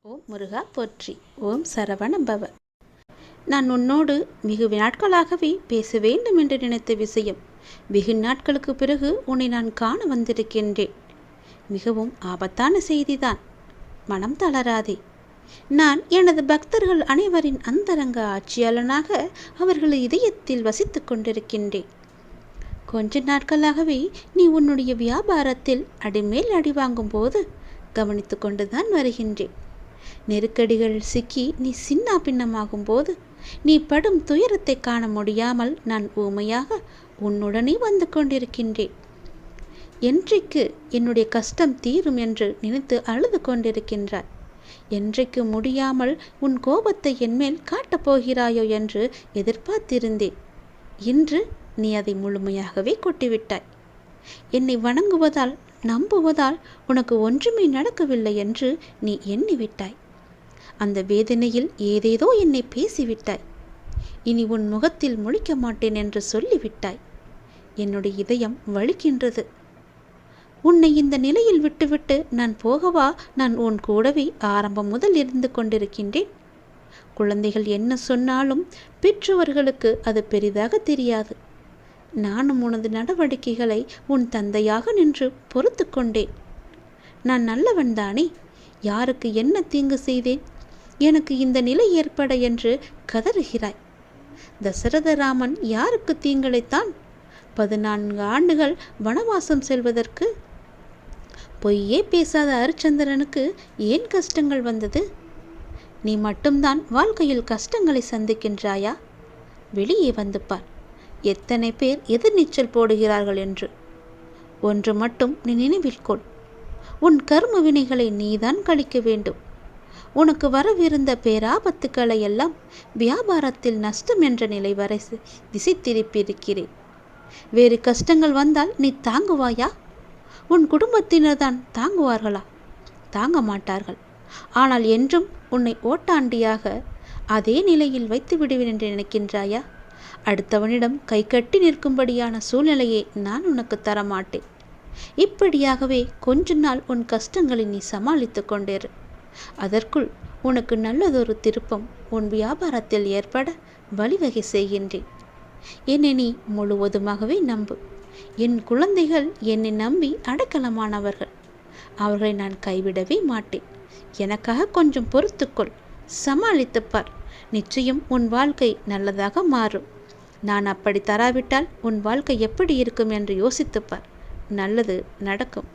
ஓம் முருகா போற்றி. ஓம் சரவண பவ. நான் உன்னோடு வெகு நாட்களாகவே பேச வேண்டும் என்று நினைத்த விஷயம். வெகு நாட்களுக்கு பிறகு உன்னை நான் காண வந்திருக்கின்றேன். மிகவும் ஆபத்தான செய்திதான். மனம் தளராதே. நான் எனது பக்தர்கள் அனைவரின் அந்தரங்க ஆட்சியாளனாக அவர்கள் இதயத்தில் வசித்துக் கொண்டிருக்கின்றேன். கொஞ்ச நாட்களாகவே நீ உன்னுடைய வியாபாரத்தில் அடிமேல் அடி வாங்கும் போது கவனித்து கொண்டுதான் வருகின்றேன். நெருக்கடிகள் சிக்கி நீ சின்ன பின்னமாகும் போது நீ படும் துயரத்தை காண முடியாமல் நான் ஊமையாக உன்னுடனே வந்து கொண்டிருக்கின்றேன். என்றைக்கு என்னுடைய கஷ்டம் தீரும் என்று நினைத்து அழுது கொண்டிருக்கின்றாய். என்றைக்கு முடியாமல் உன் கோபத்தை என்மேல் காட்டப் போகிறாயோ என்று எதிர்பார்த்திருந்தேன். இன்று நீ அதை முழுமையாகவே கொட்டிவிட்டாய். என்னை வணங்குவதால் நம்புவதால் உனக்கு ஒன்றுமே நடக்கவில்லை என்று நீ எண்ணிவிட்டாய். அந்த வேதனையில் ஏதேதோ என்னை பேசிவிட்டாய். இனி உன் முகத்தில் முழிக்க மாட்டேன் என்று சொல்லிவிட்டாய். என்னுடைய இதயம் வலிக்கின்றது. உன்னை இந்த நிலையில் விட்டுவிட்டு நான் போகவா? நான் உன் கூடவே ஆரம்பம் முதல் இருந்து கொண்டிருக்கின்றேன். குழந்தைகள் என்ன சொன்னாலும் பெற்றவர்களுக்கு அது பெரிதாக தெரியாது. நானும் உனது நடவடிக்கைகளை உன் தந்தையாக நின்று பொறுத்து கொண்டேன். நான் நல்லவன்தானே? யாருக்கு என்ன தீங்கு செய்தேன்? எனக்கு இந்த நிலை ஏற்பட என்று கதறுகிறாய். தசரதராமன் யாருக்கு தீங்கிழைத்தான்? 14 ஆண்டுகள் வனவாசம் செல்வதற்கு. பொய்யே பேசாத அரிச்சந்திரனுக்கு ஏன் கஷ்டங்கள் வந்தது? நீ மட்டும்தான் வாழ்க்கையில் கஷ்டங்களை சந்திக்கின்றாயா? வெளியே வந்து பார். எத்தனை பேர் எதிர்நீச்சல் போடுகிறார்கள் என்று. ஒன்று மட்டும் நீ நினைவில் கொள். உன் கர்ம வினைகளை நீதான் கழிக்க வேண்டும். உனக்கு வரவிருந்த பேராபத்துக்களை எல்லாம் வியாபாரத்தில் நஷ்டம் என்ற நிலை வரை திசை திருப்பியிருக்கிறேன். வேறு கஷ்டங்கள் வந்தால் நீ தாங்குவாயா? உன் குடும்பத்தினர் தான் தாங்குவார்களா? தாங்க மாட்டார்கள். ஆனால் என்றும் உன்னை ஓட்டாண்டியாக அதே நிலையில் வைத்து விடுவேன் என்று நினைக்கின்றாயா? அடுத்தவனிடம் கை கட்டி நிற்கும்படியான சூழ்நிலையை நான் உனக்கு தரமாட்டேன். இப்படியாகவே கொஞ்ச நாள் உன் கஷ்டங்களை நீ சமாளித்து கொண்டிரு. அதற்குள் உனக்கு நல்லதொரு திருப்பம் உன் வியாபாரத்தில் ஏற்பட வழிவகை செய்கின்றேன். என்னை நீ முழுவதுமாகவே நம்பு. என் குழந்தைகள் என்னை நம்பி அடக்கலமானவர்கள். அவர்களை நான் கைவிடவே மாட்டேன். எனக்காக கொஞ்சம் பொறுத்துக்கொள். சமாளித்துப்பார். நிச்சயம் உன் வாழ்க்கை நல்லதாக மாறும். நான் அப்படி தராவிட்டால் உன் வாழ்க்கை எப்படி இருக்கும் என்று யோசித்துப்பார். நல்லது நடக்கும்.